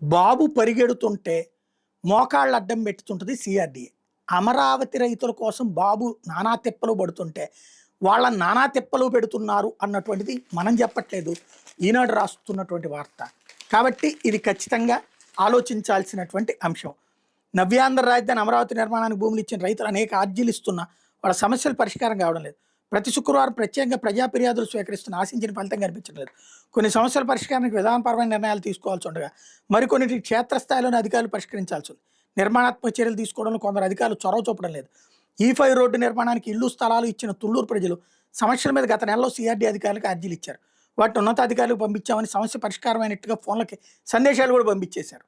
బాబు పరిగెడుతుంటే మోకాళ్ళు అడ్డం పెట్టుతుంటది సిఆర్‌డిఏ. అమరావతి రైతుల కోసం బాబు నానా తిప్పలు పడుతుంటే, వాళ్ళని నానా తిప్పలు పెడుతున్నారు అన్నటువంటిది మనం చెప్పట్లేదు. ఈనాడు రాస్తున్నటువంటి వార్త. కాబట్టి ఇది ఖచ్చితంగా ఆలోచించాల్సినటువంటి అంశం. నవ్యాంధ్ర రాజధాని అమరావతి నిర్మాణానికి భూములు ఇచ్చిన రైతులు అనేక అర్జీలు ఇస్తున్నా వాళ్ళ సమస్యలు పరిష్కారం కావడం లేదు. ప్రతి శుక్రవారం ప్రత్యేకంగా ప్రజా ఫిర్యాదులు స్వీకరిస్తున్న ఆశించిన ఫలితం కనిపించడం లేదు. కొన్ని సమస్యల పరిష్కారానికి విధానపరమైన నిర్ణయాలు తీసుకోవాల్సి ఉండగా మరికొన్నిటి క్షేత్రస్థాయిలోని అధికారులు పరిష్కరించాల్సి ఉంది. నిర్మాణాత్మక చర్యలు తీసుకోవడంలో కొందరు అధికారులు చొరవ చూపడం లేదు. E5 రోడ్డు నిర్మాణానికి ఇళ్లు స్థలాలు ఇచ్చిన తుళ్లూరు ప్రజలు సమస్యల మీద గత నెలలో సిఆర్డీ అధికారులకు అర్జీలు ఇచ్చారు. వాటిని ఉన్నతాధికారులకు పంపించామని సమస్య పరిష్కారమైనట్టుగా ఫోన్లకి సందేశాలు కూడా పంపించేశారు.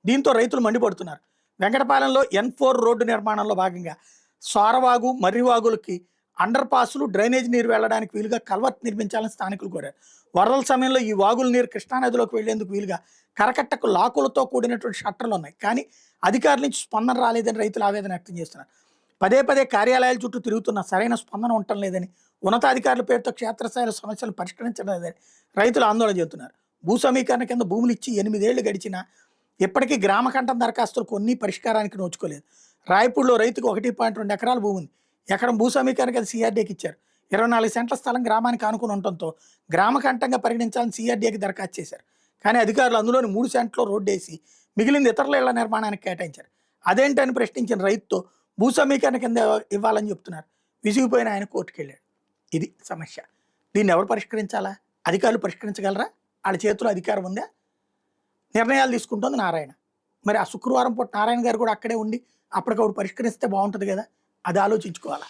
దీంతో రైతులు మండిపడుతున్నారు. వెంకటపాలెంలో N4 రోడ్డు నిర్మాణంలో భాగంగా సోరవాగు మర్రివాగులకి అండర్ పాసులు డ్రైనేజ్ నీరు వెళ్లడానికి వీలుగా కల్వర్ట్ నిర్మించాలని స్థానికులు కోరారు. వరదల సమయంలో ఈ వాగుల నీరు కృష్ణానదిలోకి వెళ్లేందుకు వీలుగా కరకట్టకు లాకులతో కూడినటువంటి షట్టర్లు ఉన్నాయి. కానీ అధికారుల నుంచి స్పందన రాలేదని రైతులు ఆవేదన వ్యక్తం చేస్తున్నారు. పదే పదే కార్యాలయాల చుట్టూ తిరుగుతున్న సరైన స్పందన ఉండటం లేదని, ఉన్నతాధికారుల పేరుతో క్షేత్రస్థాయిలో సమస్యలు పరిష్కరించడం లేదని రైతులు ఆందోళన చెబుతున్నారు. భూ సమీకరణ కింద భూములు ఇచ్చి 8 ఏళ్లు గడిచినా ఇప్పటికీ గ్రామకంఠం దరఖాస్తులు కొన్ని పరిష్కారానికి నోచుకోలేదు. రాయపూడిలో రైతుకు 1.2 ఎకరాల భూమి ఉంది. ఎకరం భూ సమీకరణ కింద సిఆర్డీకి ఇచ్చారు. 24 సెంట్ల స్థలం గ్రామానికి ఆనుకుని ఉండటంతో గ్రామకంఠంగా పరిగణించాలని సిఆర్డీకి దరఖాస్తు చేశారు. కానీ అధికారులు అందులోని 3 సెంట్లో రోడ్డు వేసి మిగిలిన ఇతరుల ఇళ్ల నిర్మాణానికి కేటాయించారు. అదేంటని ప్రశ్నించిన రైతుతో భూ సమీకరణ కింద ఇవ్వాలని చెప్తున్నారు. విసిగిపోయిన ఆయన కోర్టుకు వెళ్ళాడు. ఇది సమస్య. దీన్ని ఎవరు పరిష్కరించాలా? అధికారులు పరిష్కరించగలరా? వాళ్ళ చేతిలో అధికారం ఉందా? నిర్ణయాలు తీసుకుంటుంది నారాయణ. మరి ఆ శుక్రవారం పూట నారాయణ గారు కూడా అక్కడే ఉండి అప్పటికప్పుడు పరిష్కరిస్తే బాగుంటుంది కదా. అది ఆలోచించుకోవాలా.